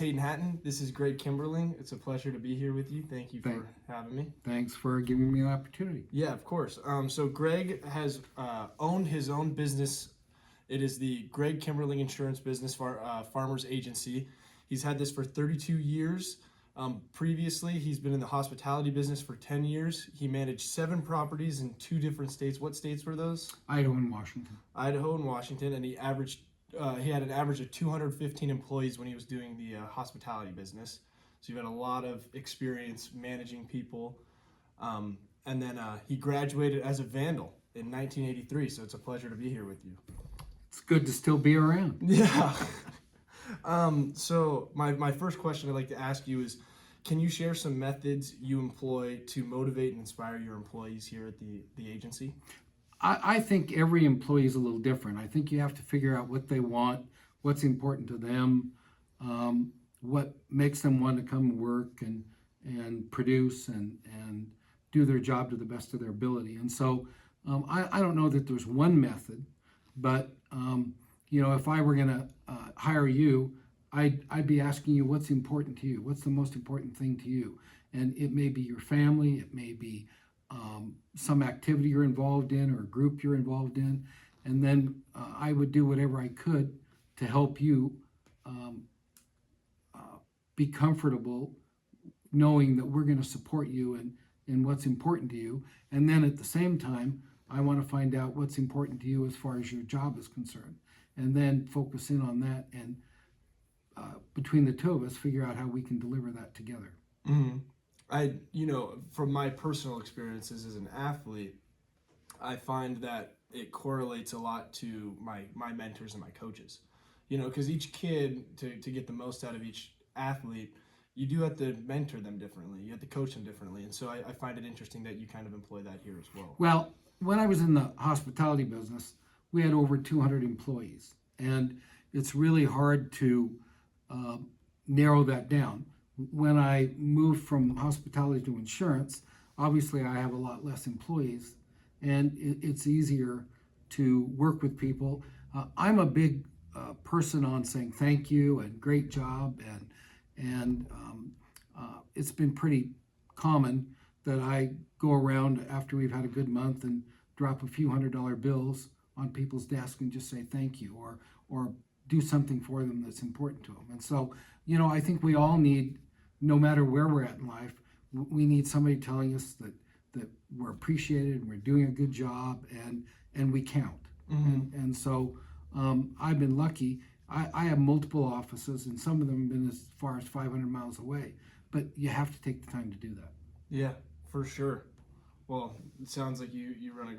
Hayden Hatton, this is Greg Kimberling. It's a pleasure to be here with you. Thank you for having me. Thanks for giving me an opportunity. Yeah, of course. So Greg has owned his own business. It is the Greg Kimberling Insurance Business Farmers Agency. He's had this for 32 years. Previously, he's been in the hospitality business for 10 years. He managed 7 properties in 2 different states. What states were those? Idaho and Washington. Idaho and Washington, and he had an average of 215 employees when he was doing the hospitality business. So you've had a lot of experience managing people. And then he graduated as a vandal in 1983. So it's a pleasure to be here with you. It's good to still be around. Yeah. So my first question I'd like to ask you is, can you share some methods you employ to motivate and inspire your employees here at the agency? I think every employee is a little different. I think you have to figure out what they want, what's important to them, what makes them want to come work and produce and do their job to the best of their ability. And so I don't know that there's one method, but if I were going to hire you, I'd be asking you what's important to you, what's the most important thing to you. And it may be your family, it may be some activity you're involved in or a group you're involved in, and then I would do whatever I could to help you be comfortable knowing that we're going to support you in what's important to you. And then at the same time, I want to find out what's important to you as far as your job is concerned, and then focus in on that, and between the two of us, figure out how we can deliver that together. Mm-hmm. From my personal experiences as an athlete, I find that it correlates a lot to my mentors and my coaches. Because each kid, to get the most out of each athlete, you do have to mentor them differently. You have to coach them differently. And so I find it interesting that you kind of employ that here as well. Well, when I was in the hospitality business, we had over 200 employees. And it's really hard to narrow that down. When I moved from hospitality to insurance, obviously I have a lot less employees, and it's easier to work with people. I'm a big person on saying thank you and great job, and it's been pretty common that I go around after we've had a good month and drop a few $100 bills on people's desks and just say thank you, or do something for them that's important to them. And so, I think we all need, no matter where we're at in life, we need somebody telling us that we're appreciated and we're doing a good job and we count. Mm-hmm. And so I've been lucky. I have multiple offices, and some of them have been as far as 500 miles away. But you have to take the time to do that. Yeah, for sure. Well, it sounds like you run a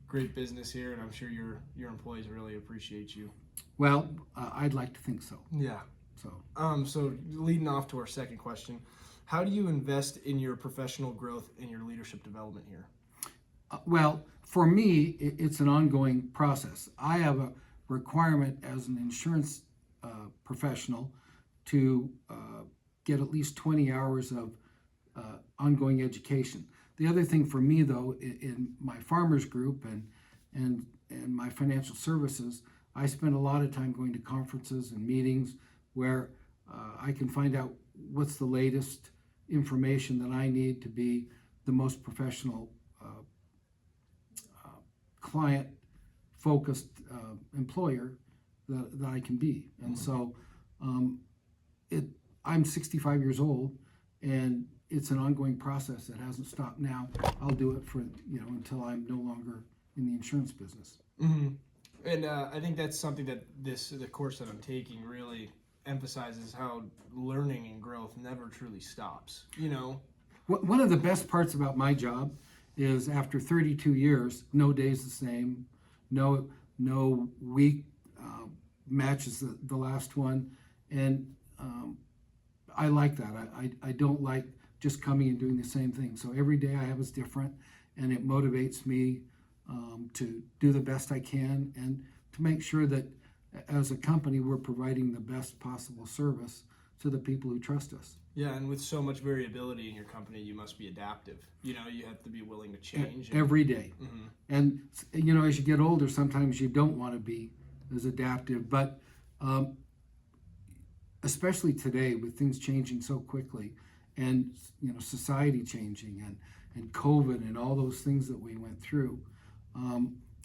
great business here, and I'm sure your employees really appreciate you. Well, I'd like to think so. Yeah. So leading off to our second question, how do you invest in your professional growth and your leadership development here? Well, for me, it's an ongoing process. I have a requirement as an insurance professional to get at least 20 hours of ongoing education. The other thing for me, though, in my farmers group and my financial services, I spend a lot of time going to conferences and meetings where I can find out what's the latest information that I need to be the most professional, client-focused employer that I can be. And so I'm 65 years old, and it's an ongoing process that hasn't stopped now. I'll do it for until I'm no longer in the insurance business. Mm-hmm. And I think that's something that the course that I'm taking really emphasizes, how learning and growth never truly stops. One of the best parts about my job is after 32 years, no day's the same, no week matches the last one, and I like that. I don't like just coming and doing the same thing. So every day I have is different, and it motivates me to do the best I can and to make sure that as a company we're providing the best possible service to the people who trust us. Yeah, and with so much variability in your company, you must be adaptive. You have to be willing to change. Every day. Mm-hmm. And, as you get older, sometimes you don't want to be as adaptive. But especially today with things changing so quickly, and society changing, and COVID and all those things that we went through.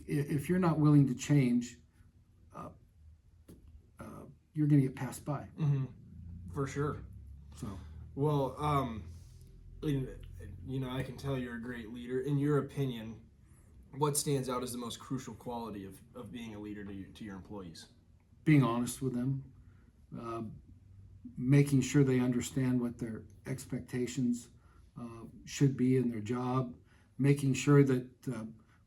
If you're not willing to change, you're going to get passed by. Mm-hmm. For sure. So, well, I can tell you're a great leader. In your opinion, what stands out as the most crucial quality of being a leader to your employees? being honest with them, making sure they understand what their expectations should be in their job, making sure that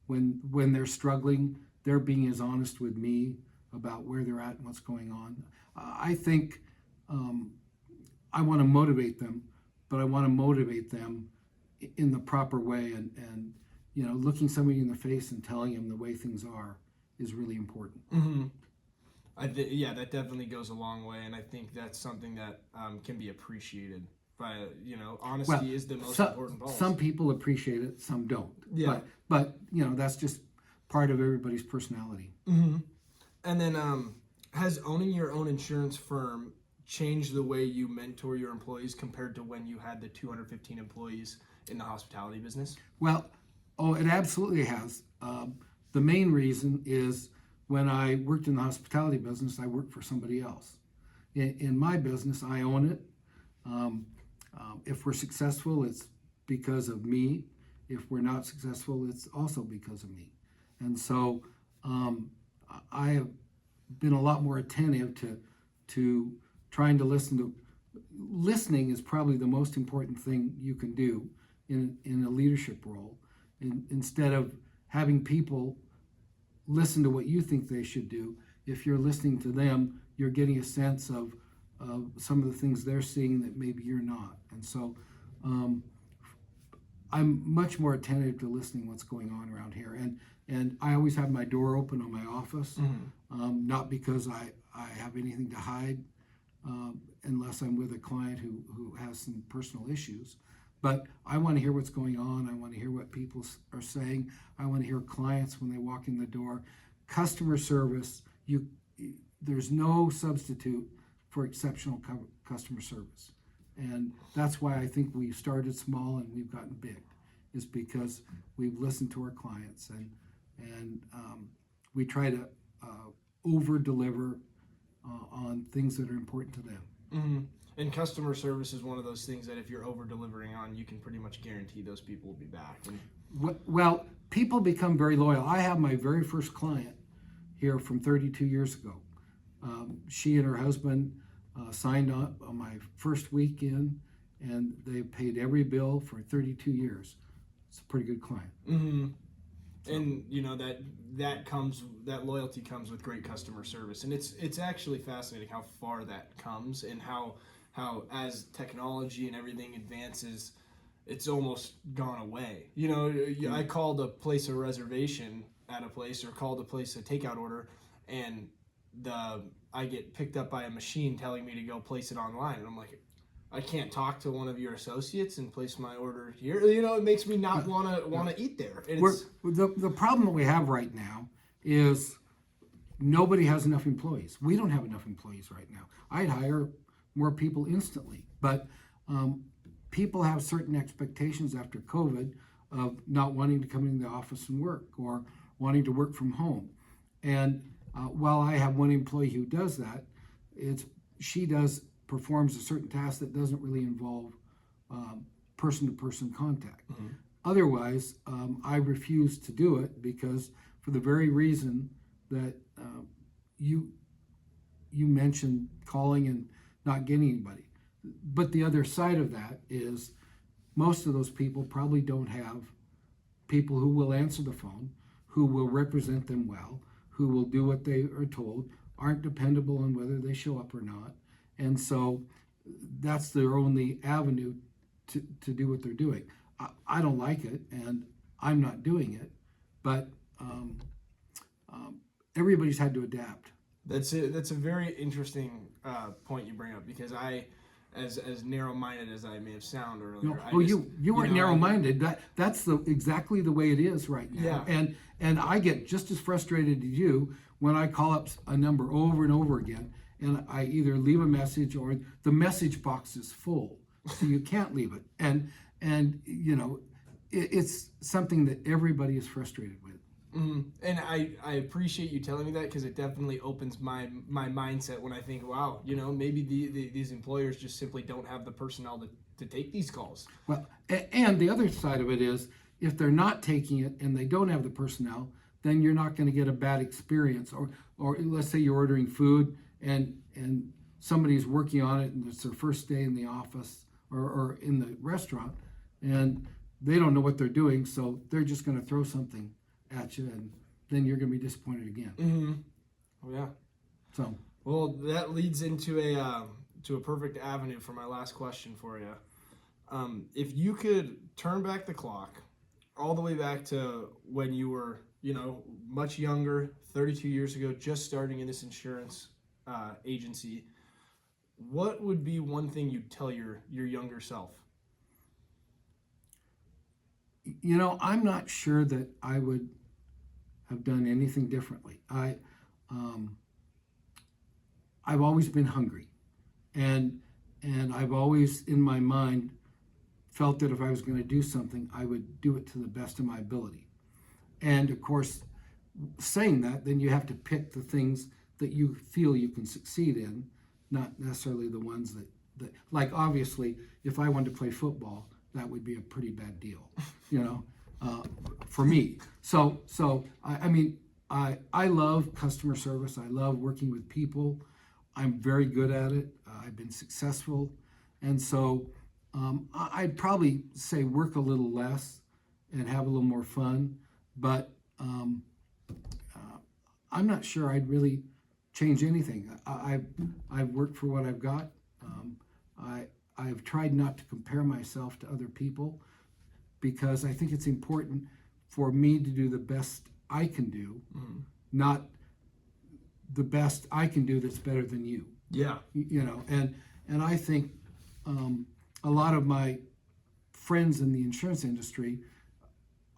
when they're struggling, they're being as honest with me about where they're at and what's going on. I think I want to motivate them, but I want to motivate them in the proper way, and looking somebody in the face and telling them the way things are is really important. Mm-hmm. That definitely goes a long way, and I think that's something that can be appreciated. By honesty is the most important policy. Some people appreciate it, some don't. Yeah. But that's just part of everybody's personality. Mm-hmm. And then, has owning your own insurance firm changed the way you mentor your employees compared to when you had the 215 employees in the hospitality business? Well, it absolutely has. The main reason is when I worked in the hospitality business, I worked for somebody else. In my business, I own it. If we're successful, it's because of me. If we're not successful, it's also because of me. And so I have been a lot more attentive to trying to listen to. Listening is probably the most important thing you can do in a leadership role. Instead of having people listen to what you think they should do, if you're listening to them, you're getting a sense of some of the things they're seeing that maybe you're not. And so I'm much more attentive to listening what's going on around here. And I always have my door open on my office, mm-hmm. Not because I have anything to hide, unless I'm with a client who has some personal issues. But I want to hear what's going on. I want to hear what people are saying. I want to hear clients when they walk in the door. Customer service, there's no substitute for exceptional customer service. And that's why I think we started small and we've gotten big, is because we've listened to our clients and we try to over-deliver on things that are important to them. Mm-hmm. And customer service is one of those things that if you're over-delivering on, you can pretty much guarantee those people will be back. Well, people become very loyal. I have my very first client here from 32 years ago. She and her husband signed up on my first weekend, and they paid every bill for 32 years. It's a pretty good client. Mm-hmm. So. And that loyalty comes with great customer service, and it's actually fascinating how far that comes, and how as technology and everything advances, it's almost gone away. I called a place a reservation at a place, or called a place a takeout order, and I get picked up by a machine telling me to go place it online, and I'm like, I can't talk to one of your associates and place my order here. It makes me not want to eat there. The problem that we have right now is nobody has enough employees. We don't have enough employees right now. I'd hire more people instantly, but people have certain expectations after COVID of not wanting to come into the office and work, or wanting to work from home. And while I have one employee who does that, she performs a certain task that doesn't really involve person-to-person contact. Mm-hmm. Otherwise, I refuse to do it because for the very reason that you mentioned, calling and not getting anybody. But the other side of that is most of those people probably don't have people who will answer the phone, who will represent them well, who will do what they are told, aren't dependable on whether they show up or not. And so that's their only avenue to do what they're doing. I don't like it, and I'm not doing it, but everybody's had to adapt. That's a very interesting point you bring up, because I, as narrow-minded as I may have sounded earlier. You weren't narrow-minded. That's exactly the way it is right now. Yeah. And I get just as frustrated as you when I call up a number over and over again, and I either leave a message or the message box is full, so you can't leave it. And you know, it's something that everybody is frustrated with. And I appreciate you telling me that, because it definitely opens my mindset when I think, wow, you know, maybe these employers just simply don't have the personnel to take these calls. Well, and the other side of it is, if they're not taking it and they don't have the personnel, then you're not going to get a bad experience. Or let's say you're ordering food and somebody's working on it and it's their first day in the office or in the restaurant, and they don't know what they're doing, so they're just going to throw something at you, and then you're going to be disappointed again. Oh yeah. So, well, that leads into a perfect avenue for my last question for you. If you could turn back the clock all the way back to when you were, you know, much younger, 32 years ago, just starting in this insurance agency, what would be one thing you'd tell your younger self? you know, I'm not sure that I would have done anything differently. I've always been hungry, and I've always in my mind felt that if I was going to do something, I would do it to the best of my ability. And of course, saying that, then you have to pick the things that you feel you can succeed in, not necessarily the ones that like obviously, if I wanted to play football, that would be a pretty bad deal, you know, for me. So I mean, I love customer service. I love working with people. I'm very good at it. I've been successful. And so I'd probably say work a little less and have a little more fun. But I'm not sure I'd really change anything. I've worked for what I've got. I've tried not to compare myself to other people, because I think it's important for me to do the best I can do, not the best I can do that's better than you. Yeah. You know, and I think a lot of my friends in the insurance industry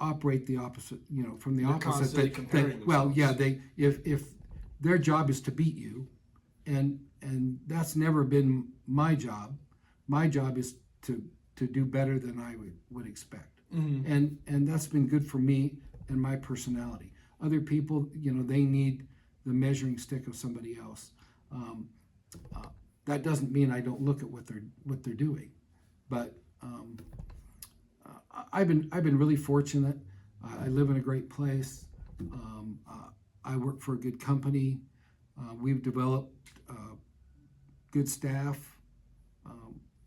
operate the opposite, you know, from the They're opposite. constantly comparing Well, themselves. yeah, if their job is to beat you, and that's never been my job. My job is to do better than I would expect, and that's been good for me and my personality. Other people, you know, they need the measuring stick of somebody else. That doesn't mean I don't look at what they're doing, but I've been really fortunate. I live in a great place. I work for a good company. We've developed good staff,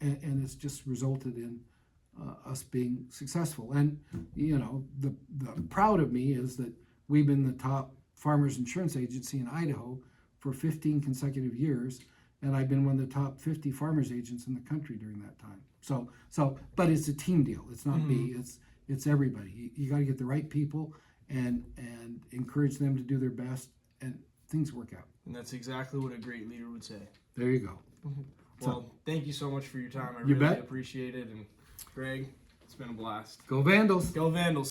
and it's just resulted in us being successful. And you know, the proud of me is that we've been the top farmers insurance agency in Idaho for 15 consecutive years, and I've been one of the top 50 farmers agents in the country during that time. So, but it's a team deal. It's not me. It's everybody. You got to get the right people and encourage them to do their best, and things work out. And that's exactly what a great leader would say. There you go. Well, thank you so much for your time. I You really bet. appreciate it. And Greg, it's been a blast. Go Vandals. Go Vandals.